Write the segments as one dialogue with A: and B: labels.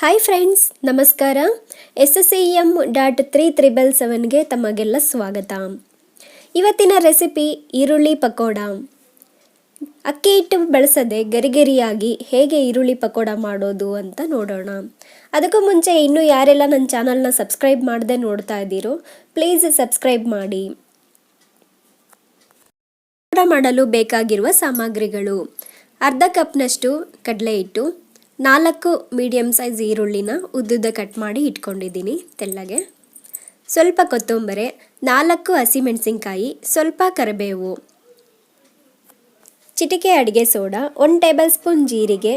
A: Hi friends, ನಮಸ್ಕಾರ. SSEM.377ಗೆ ತಮಗೆಲ್ಲ ಸ್ವಾಗತ. ಇವತ್ತಿನ ರೆಸಿಪಿ ಈರುಳ್ಳಿ ಪಕೋಡ. ಅಕ್ಕಿ ಹಿಟ್ಟು ಬಳಸದೆ ಗರಿಗರಿಯಾಗಿ ಹೇಗೆ ಈರುಳ್ಳಿ ಪಕೋಡ ಮಾಡೋದು ಅಂತ ನೋಡೋಣ. ಅದಕ್ಕೂ ಮುಂಚೆ ಇನ್ನೂ ಯಾರೆಲ್ಲ ನನ್ನ ಚಾನಲ್ನ ಸಬ್ಸ್ಕ್ರೈಬ್ ಮಾಡದೆ ನೋಡ್ತಾ ಇದ್ದೀರೋ ಪ್ಲೀಸ್ ಸಬ್ಸ್ಕ್ರೈಬ್ ಮಾಡಿ. ಪಕೋಡ ಮಾಡಲು ಬೇಕಾಗಿರುವ ಸಾಮಗ್ರಿಗಳು: ಅರ್ಧ ಕಪ್ನಷ್ಟು ಕಡಲೆ ಹಿಟ್ಟು, 4 ಮೀಡಿಯಮ್ ಸೈಜ್ ಈರುಳ್ಳಿನ ಉದ್ದುದ್ದ ಕಟ್ ಮಾಡಿ ಇಟ್ಕೊಂಡಿದ್ದೀನಿ ತೆಳ್ಳಗೆ, ಸ್ವಲ್ಪ ಕೊತ್ತಂಬರಿ, 4 ಹಸಿಮೆಣಸಿನ್ಕಾಯಿ, ಸ್ವಲ್ಪ ಕರಿಬೇವು, ಚಿಟಿಕೆ ಅಡುಗೆ ಸೋಡಾ, 1 ಟೇಬಲ್ ಸ್ಪೂನ್ ಜೀರಿಗೆ,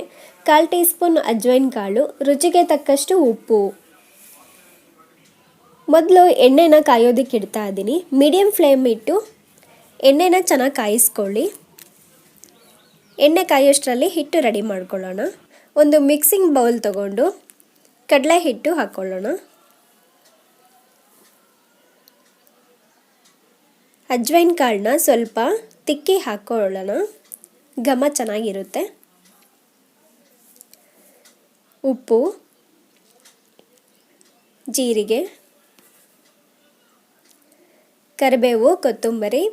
A: 1/4 ಟೀ ಸ್ಪೂನ್ ಅಜ್ವೈನ್ ಕಾಳು, ರುಚಿಗೆ ತಕ್ಕಷ್ಟು ಉಪ್ಪು. ಮೊದಲು ಎಣ್ಣೆನ ಕಾಯೋದಕ್ಕೆ ಇಡ್ತಾ ಇದ್ದೀನಿ. ಮೀಡಿಯಮ್ ಫ್ಲೇಮ್ ಇಟ್ಟು ಎಣ್ಣೆನ ಚೆನ್ನಾಗಿ ಕಾಯಿಸ್ಕೊಳ್ಳಿ. ಎಣ್ಣೆ ಕಾಯೋಷ್ಟರಲ್ಲಿ ಹಿಟ್ಟು ರೆಡಿ ಮಾಡ್ಕೊಳ್ಳೋಣ. ಒಂದು ಮಿಕ್ಸಿಂಗ್ ಬೌಲ್ ತಗೊಂಡು ಕಡಲೆ ಹಿಟ್ಟು ಹಾಕ್ಕೊಳ್ಳೋಣ. ಅಜ್ವೈನ್ ಕಾಳನ್ನ ಸ್ವಲ್ಪ ತಿಕ್ಕಿ ಹಾಕ್ಕೊಳ್ಳೋಣ, ಘಮ ಚೆನ್ನಾಗಿರುತ್ತೆ. ಉಪ್ಪು, ಜೀರಿಗೆ, ಕರಿಬೇವು, ಕೊತ್ತಂಬರಿ,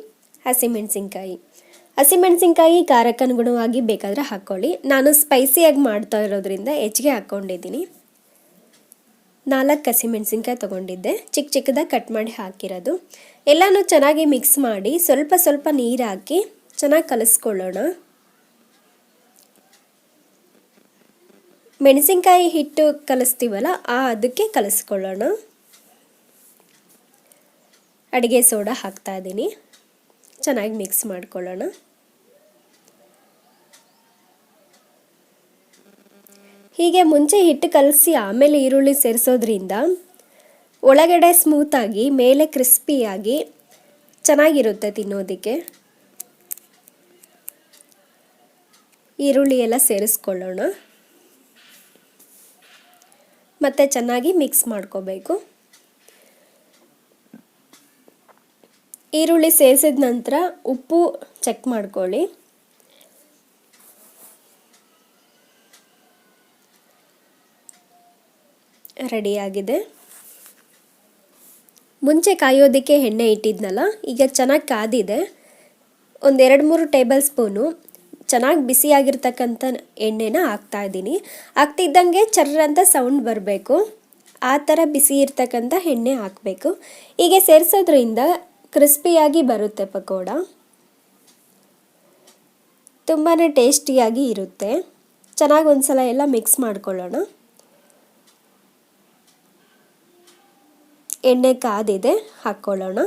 A: ಹಸಿಮೆಣಸಿನ್ಕಾಯಿ. ಹಸಿಮೆಣಸಿನ್ಕಾಯಿ ಖಾರಕ್ಕನುಗುಣವಾಗಿ ಬೇಕಾದರೆ ಹಾಕ್ಕೊಳ್ಳಿ. ನಾನು ಸ್ಪೈಸಿಯಾಗಿ ಮಾಡ್ತಾ ಇರೋದ್ರಿಂದ ಹೆಚ್ಚಿಗೆ ಹಾಕ್ಕೊಂಡಿದ್ದೀನಿ. 4 ಹಸಿಮೆಣಸಿನ್ಕಾಯಿ ತೊಗೊಂಡಿದ್ದೆ, ಚಿಕ್ಕ ಚಿಕ್ಕದಾಗಿ ಕಟ್ ಮಾಡಿ ಹಾಕಿರೋದು. ಎಲ್ಲನೂ ಚೆನ್ನಾಗಿ ಮಿಕ್ಸ್ ಮಾಡಿ ಸ್ವಲ್ಪ ಸ್ವಲ್ಪ ನೀರು ಹಾಕಿ ಚೆನ್ನಾಗಿ ಕಲಿಸ್ಕೊಳ್ಳೋಣ. ಮೆಣಸಿನ್ಕಾಯಿ ಹಿಟ್ಟು ಕಲಿಸ್ತೀವಲ್ಲ ಅದಕ್ಕೆ ಕಲಿಸ್ಕೊಳ್ಳೋಣ. ಅಡುಗೆ ಸೋಡಾ ಹಾಕ್ತಾ ಇದ್ದೀನಿ, ಚೆನ್ನಾಗಿ ಮಿಕ್ಸ್ ಮಾಡ್ಕೊಳ್ಳೋಣ. ಹೀಗೆ ಮುಂಚೆ ಹಿಟ್ಟು ಕಲಸಿ ಆಮೇಲೆ ಈರುಳ್ಳಿ ಸೇರಿಸೋದ್ರಿಂದ ಒಳಗಡೆ ಸ್ಮೂತಾಗಿ ಮೇಲೆ ಕ್ರಿಸ್ಪಿಯಾಗಿ ಚೆನ್ನಾಗಿರುತ್ತೆ ತಿನ್ನೋದಕ್ಕೆ. ಈರುಳ್ಳಿ ಎಲ್ಲ ಸೇರಿಸ್ಕೊಳ್ಳೋಣ, ಮತ್ತು ಚೆನ್ನಾಗಿ ಮಿಕ್ಸ್ ಮಾಡ್ಕೋಬೇಕು. ಈರುಳ್ಳಿ ಸೇರಿಸಿದ ನಂತರ ಉಪ್ಪು ಚೆಕ್ ಮಾಡ್ಕೊಳ್ಳಿ. ರೆಡಿಯಾಗಿದೆ. ಮುಂಚೆ ಕಾಯೋದಕ್ಕೆ ಎಣ್ಣೆ ಇಟ್ಟಿದ್ನಲ್ಲ, ಈಗ ಚೆನ್ನಾಗಿ ಕಾದಿದೆ. ಒಂದು 2-3 ಟೇಬಲ್ ಸ್ಪೂನು ಚೆನ್ನಾಗಿ ಬಿಸಿಯಾಗಿರ್ತಕ್ಕಂಥ ಎಣ್ಣೆನ ಹಾಕ್ತಾಯಿದ್ದೀನಿ. ಹಾಕ್ತಿದ್ದಂಗೆ ಚರ್ರ ಅಂತ ಸೌಂಡ್ ಬರಬೇಕು, ಆ ಥರ ಬಿಸಿ ಇರ್ತಕ್ಕಂಥ ಎಣ್ಣೆ ಹಾಕಬೇಕು. ಹೀಗೆ ಸೇರಿಸೋದ್ರಿಂದ ಕ್ರಿಸ್ಪಿಯಾಗಿ ಬರುತ್ತೆ ಪಕೋಡ, ತುಂಬಾ ಟೇಸ್ಟಿಯಾಗಿ ಇರುತ್ತೆ. ಚೆನ್ನಾಗಿ ಒಂದ್ಸಲ ಎಲ್ಲ ಮಿಕ್ಸ್ ಮಾಡ್ಕೊಳ್ಳೋಣ. ಎಣ್ಣೆ ಕಾದಿದೆ, ಹಾಕ್ಕೊಳ್ಳೋಣ.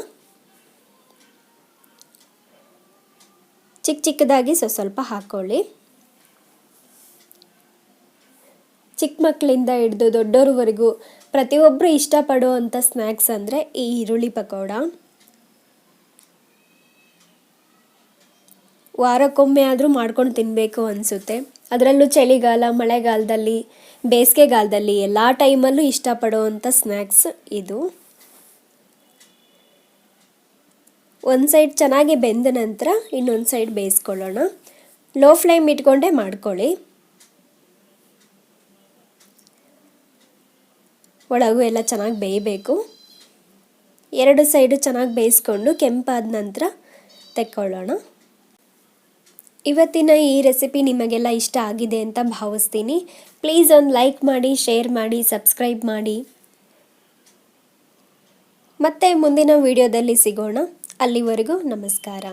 A: ಚಿಕ್ಕ ಚಿಕ್ಕದಾಗಿ ಸ್ವಲ್ಪ ಹಾಕ್ಕೊಳ್ಳಿ. ಚಿಕ್ಕ ಮಕ್ಕಳಿಂದ ಹಿಡಿದು ದೊಡ್ಡೋರವರೆಗೂ ಪ್ರತಿಯೊಬ್ಬರು ಇಷ್ಟಪಡುವಂಥ ಸ್ನ್ಯಾಕ್ಸ್ ಅಂದರೆ ಈ ಈರುಳ್ಳಿ ಪಕೋಡ. ವಾರಕ್ಕೊಮ್ಮೆ ಆದರೂ ಮಾಡ್ಕೊಂಡು ತಿನ್ನಬೇಕು ಅನಿಸುತ್ತೆ. ಅದರಲ್ಲೂ ಚಳಿಗಾಲ, ಮಳೆಗಾಲದಲ್ಲಿ, ಬೇಸಿಗೆಗಾಲದಲ್ಲಿ ಎಲ್ಲ ಟೈಮಲ್ಲೂ ಇಷ್ಟಪಡುವಂಥ ಸ್ನ್ಯಾಕ್ಸ್ ಇದು. ಒಂದು ಸೈಡ್ ಚೆನ್ನಾಗಿ ಬೆಂದ ನಂತರ ಇನ್ನೊಂದು ಸೈಡ್ ಬೇಯಿಸ್ಕೊಳ್ಳೋಣ. ಲೋ ಫ್ಲೇಮ್ ಇಟ್ಕೊಂಡೇ ಮಾಡ್ಕೊಳ್ಳಿ. ಒಳಗೂ ಎಲ್ಲ ಚೆನ್ನಾಗಿ ಬೇಯಬೇಕು. 2 ಸೈಡು ಚೆನ್ನಾಗಿ ಬೇಯಿಸ್ಕೊಂಡು ಕೆಂಪಾದ ನಂತರ ತೆಕ್ಕೊಳ್ಳೋಣ. ಇವತ್ತಿನ ಈ ರೆಸಿಪಿ ನಿಮಗೆಲ್ಲ ಇಷ್ಟ ಆಗಿದೆ ಅಂತ ಭಾವಿಸ್ತೀನಿ. ಪ್ಲೀಸ್ ಒಂದು ಲೈಕ್ ಮಾಡಿ, ಶೇರ್ ಮಾಡಿ, ಸಬ್ಸ್ಕ್ರೈಬ್ ಮಾಡಿ. ಮತ್ತೆ ಮುಂದಿನ ವಿಡಿಯೋದಲ್ಲಿ ಸಿಗೋಣ. ಅಲ್ಲಿವರೆಗೂ ನಮಸ್ಕಾರ.